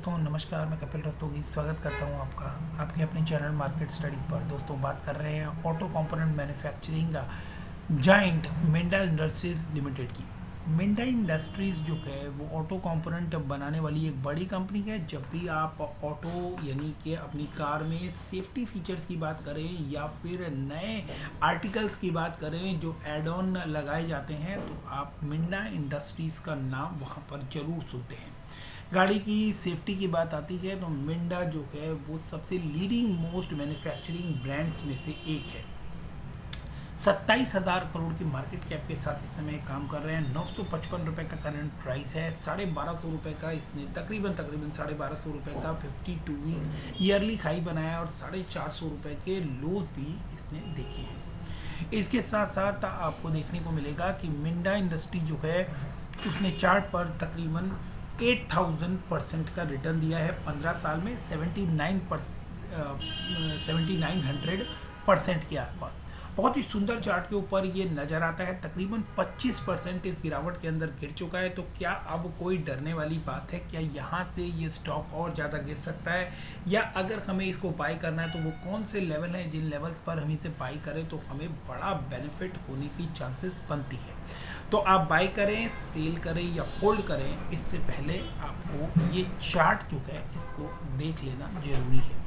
दोस्तों नमस्कार, मैं कपिल रस्तोगी स्वागत करता हूं आपका आपके अपने चैनल मार्केट स्टडीज़ पर। दोस्तों बात कर रहे हैं auto component manufacturing giant Minda industries limited की। मिंडा इंडस्ट्रीज़ जो है वो ऑटो कंपोनेंट बनाने वाली एक बड़ी कंपनी है। जब भी आप ऑटो यानी कि अपनी कार में सेफ्टी फीचर्स की बात करें या फिर नए आर्टिकल्स की बात करें जो एड ऑन लगाए जाते हैं, तो आप मिंडा इंडस्ट्रीज़ का नाम वहाँ पर ज़रूर सुनते हैं। गाड़ी की सेफ्टी की बात आती है तो मिंडा जो है वो सबसे लीडिंग मोस्ट मैन्युफैक्चरिंग ब्रांड्स में से एक है। 27,000 करोड़ की मार्केट कैप के साथ इस समय काम कर रहे हैं। 955 रुपये का करंट प्राइस है। 1250 रुपये का इसने तकरीबन 1250 रुपये का 52 वीक ईयरली हाई बनाया है और 450 रुपये के लोज भी इसने देखे हैं। इसके साथ साथ आपको देखने को मिलेगा कि मिंडा इंडस्ट्री जो है उसने चार्ट पर तकरीबन 8,000% का रिटर्न दिया है 15 साल में। 7900% के आसपास बहुत ही सुंदर चार्ट के ऊपर ये नज़र आता है। तकरीबन 25% इस गिरावट के अंदर गिर चुका है। तो क्या अब कोई डरने वाली बात है? क्या यहाँ से ये स्टॉक और ज़्यादा गिर सकता है, या अगर हमें इसको बाई करना है तो वो कौन से लेवल हैं जिन लेवल्स पर हम इसे बाई करें तो हमें बड़ा बेनिफिट होने की चांसेस बनती है? तो आप बाई करें, सेल करें या होल्ड करें, इससे पहले आपको ये चार्ट जो है इसको देख लेना जरूरी है।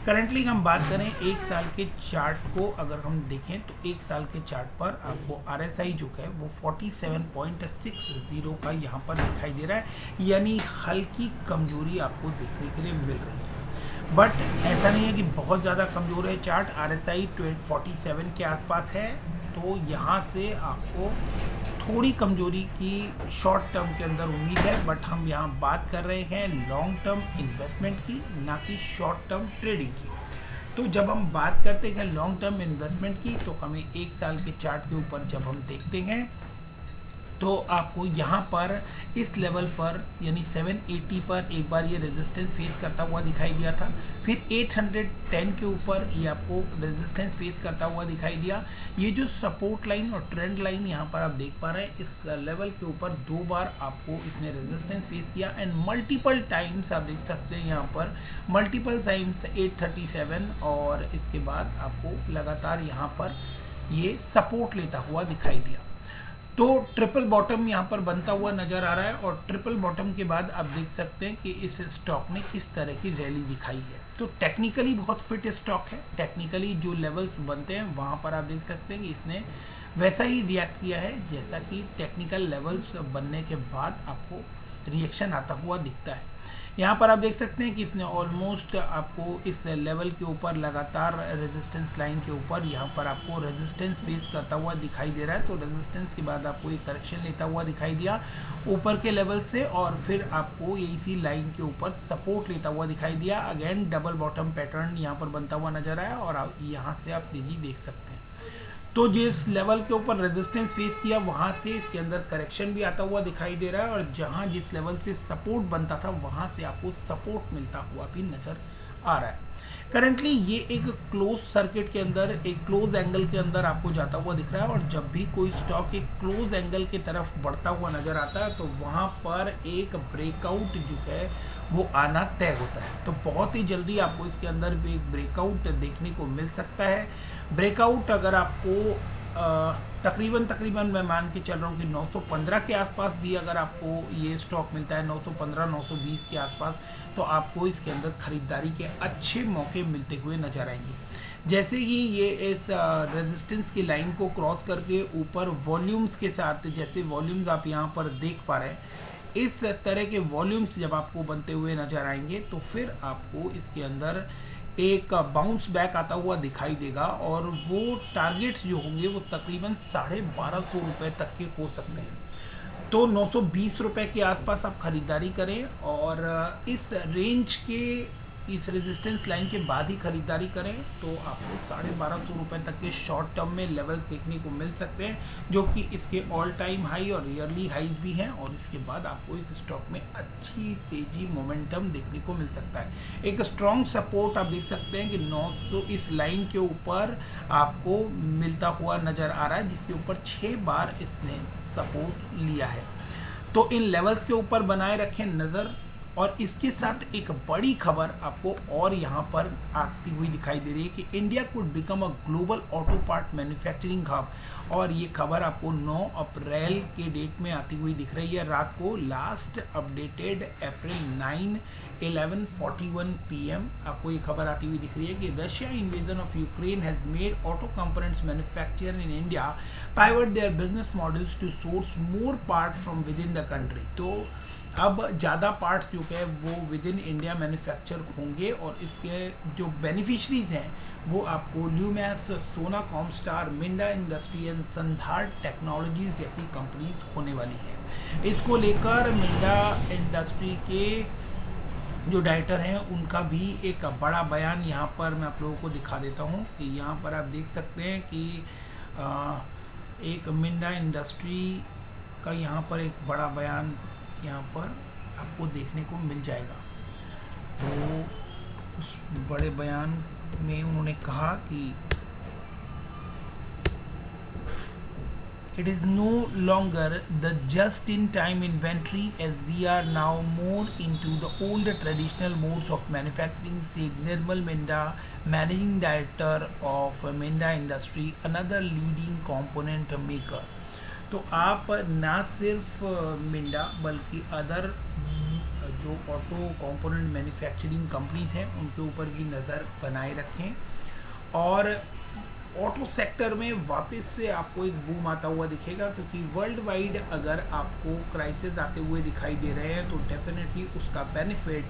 करंटली हम बात करें एक साल के चार्ट को अगर हम देखें तो एक साल के चार्ट पर आपको RSI जो है वो 47.60 का यहाँ पर दिखाई दे रहा है, यानी हल्की कमजोरी आपको देखने के लिए मिल रही है। बट ऐसा नहीं है कि बहुत ज़्यादा कमज़ोर है चार्ट। RSI 47 के आसपास है, तो यहाँ से आपको थोड़ी कमजोरी की शॉर्ट टर्म के अंदर उम्मीद है। बट हम यहाँ बात कर रहे हैं लॉन्ग टर्म इन्वेस्टमेंट की, ना कि शॉर्ट टर्म ट्रेडिंग की। तो जब हम बात करते हैं लॉन्ग टर्म इन्वेस्टमेंट की, तो हमें एक साल के चार्ट के ऊपर जब हम देखते हैं तो आपको यहाँ पर इस लेवल पर यानी 780 पर एक बार ये रेजिस्टेंस फेस करता हुआ दिखाई दिया था। फिर 810 के ऊपर ये आपको रेजिस्टेंस फेस करता हुआ दिखाई दिया। ये जो सपोर्ट लाइन और ट्रेंड लाइन यहाँ पर आप देख पा रहे हैं, इस लेवल के ऊपर 2 बार आपको इसने रेजिस्टेंस फेस किया एंड मल्टीपल टाइम्स आप देख सकते हैं यहाँ पर मल्टीपल टाइम्स 837, और इसके बाद आपको लगातार यहाँ पर ये सपोर्ट लेता हुआ दिखाई दिया। तो ट्रिपल बॉटम यहाँ पर बनता हुआ नज़र आ रहा है, और ट्रिपल बॉटम के बाद आप देख सकते हैं कि इस स्टॉक ने किस तरह की रैली दिखाई है। तो टेक्निकली बहुत फिट स्टॉक है। टेक्निकली जो लेवल्स बनते हैं वहाँ पर आप देख सकते हैं कि इसने वैसा ही रिएक्ट किया है जैसा कि टेक्निकल लेवल्स बनने के बाद आपको रिएक्शन आता हुआ दिखता है। यहाँ पर आप देख सकते हैं कि इसने ऑलमोस्ट आपको इस लेवल के ऊपर लगातार रेजिस्टेंस लाइन के ऊपर यहाँ पर आपको रेजिस्टेंस फेस करता हुआ दिखाई दे रहा है। तो रेजिस्टेंस के बाद आपको एक करेक्शन लेता हुआ दिखाई दिया ऊपर के लेवल से, और फिर आपको इसी लाइन के ऊपर सपोर्ट लेता हुआ दिखाई दिया। अगेन डबल बॉटम पैटर्न यहाँ पर बनता हुआ नजर आया, और यहाँ से आप तेजी देख सकते हैं। तो जिस लेवल के ऊपर रेजिस्टेंस फेस किया वहाँ से इसके अंदर करेक्शन भी आता हुआ दिखाई दे रहा है, और जहाँ जिस लेवल से सपोर्ट बनता था वहाँ से आपको सपोर्ट मिलता हुआ भी नज़र आ रहा है। करंटली ये एक क्लोज सर्किट के अंदर, एक क्लोज एंगल के अंदर आपको जाता हुआ दिख रहा है, और जब भी कोई स्टॉक एक क्लोज एंगल की तरफ बढ़ता हुआ नज़र आता है तो वहाँ पर एक ब्रेकआउट जो है वो आना तय होता है। तो बहुत ही जल्दी आपको इसके अंदर भी एक ब्रेकआउट देखने को मिल सकता है। ब्रेकआउट अगर आपको तकरीबन मैं मान के चल रहा हूँ कि 915 के आसपास भी अगर आपको ये स्टॉक मिलता है, 915 920 के आसपास, तो आपको इसके अंदर ख़रीदारी के अच्छे मौके मिलते हुए नजर आएंगे। जैसे ही ये इस रेजिस्टेंस की लाइन को क्रॉस करके ऊपर वॉल्यूम्स के साथ, जैसे वॉल्यूम्स आप यहाँ पर देख पा रहे हैं, इस तरह के वॉल्यूम्स जब आपको बनते हुए नजर आएंगे तो फिर आपको इसके अंदर एक बाउंस बैक आता हुआ दिखाई देगा, और वो टारगेट्स जो होंगे वो तकरीबन 1250 रुपये तक के हो सकते हैं। तो 920 रुपये के आसपास आप ख़रीदारी करें, और इस रेंज के इस रेजिस्टेंस लाइन के बाद ही ख़रीदारी करें, तो आपको 1250 रुपये तक के शॉर्ट टर्म में लेवल्स देखने को मिल सकते हैं, जो कि इसके ऑल टाइम हाई और ईयरली हाई भी हैं। और इसके बाद आपको इस स्टॉक में अच्छी तेज़ी मोमेंटम देखने को मिल सकता है। एक स्ट्रॉन्ग सपोर्ट आप देख सकते हैं कि 900 इस लाइन के ऊपर आपको मिलता हुआ नज़र आ रहा है, जिसके ऊपर 6 बार इसने सपोर्ट लिया है। तो इन लेवल्स के ऊपर बनाए रखें नज़र, और इसके साथ एक बड़ी खबर आपको और यहाँ पर आती हुई दिखाई दे रही है कि India could become a global auto part manufacturing hub. और ये खबर आपको 9 अप्रैल के डेट में आती हुई दिख रही है रात को। लास्ट अपडेटेड अप्रैल 9/11:41 PM आपको ये खबर आती हुई दिख रही है कि Russia invasion of Ukraine has made auto components manufacture in India pivot their business models to source more part from within the country. तो अब ज़्यादा पार्ट्स जो है वो विद इन इंडिया मैन्युफैक्चर होंगे और इसके जो बेनिफिशरीज हैं वो आपको Lumax, Sona Comstar, Minda industry and Sandhar technologies जैसी कंपनीज होने वाली हैं। इसको लेकर मिंडा इंडस्ट्री के जो डायरेक्टर हैं उनका भी एक बड़ा बयान यहाँ पर मैं आप लोगों को दिखा देता हूँ कि यहाँ पर आप देख सकते हैं कि एक मिंडा इंडस्ट्री का यहाँ पर एक बड़ा बयान यहाँ पर आपको देखने को मिल जाएगा। तो उस बड़े बयान में उन्होंने कहा कि it is no longer the just in time inventory as we are now more into the old traditional modes of manufacturing, said Nirmal Minda, managing director of Minda Industry, another leading component maker। तो आप ना सिर्फ मिंडा बल्कि other जो auto component manufacturing companies हैं उनके ऊपर भी नज़र बनाए रखें और ऑटो सेक्टर में वापस से आपको एक बूम आता हुआ दिखेगा, क्योंकि वर्ल्ड वाइड अगर आपको क्राइसिस आते हुए दिखाई दे रहे हैं तो डेफिनेटली उसका बेनिफिट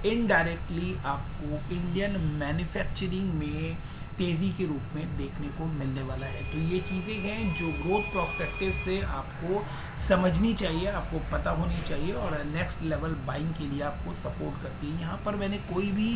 इनडायरेक्टली आपको इंडियन मैन्युफैक्चरिंग में तेज़ी के रूप में देखने को मिलने वाला है। तो ये चीज़ें हैं जो ग्रोथ प्रोस्पेक्टिव से आपको समझनी चाहिए, आपको पता होनी चाहिए और नेक्स्ट लेवल बाइंग के लिए आपको सपोर्ट करती है। यहाँ पर मैंने कोई भी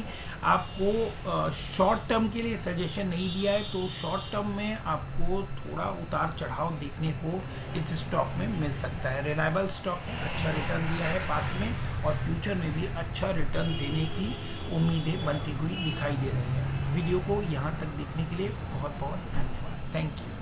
आपको शॉर्ट टर्म के लिए सजेशन नहीं दिया है, तो शॉर्ट टर्म में आपको थोड़ा उतार चढ़ाव देखने को इस स्टॉक में मिल सकता है। रिलायबल स्टॉक है, अच्छा रिटर्न दिया है पास्ट में और फ्यूचर में भी अच्छा रिटर्न देने की उम्मीदें बनती हुई दिखाई दे रही हैं। वीडियो को यहाँ तक देखने के लिए बहुत बहुत धन्यवाद। Thank you.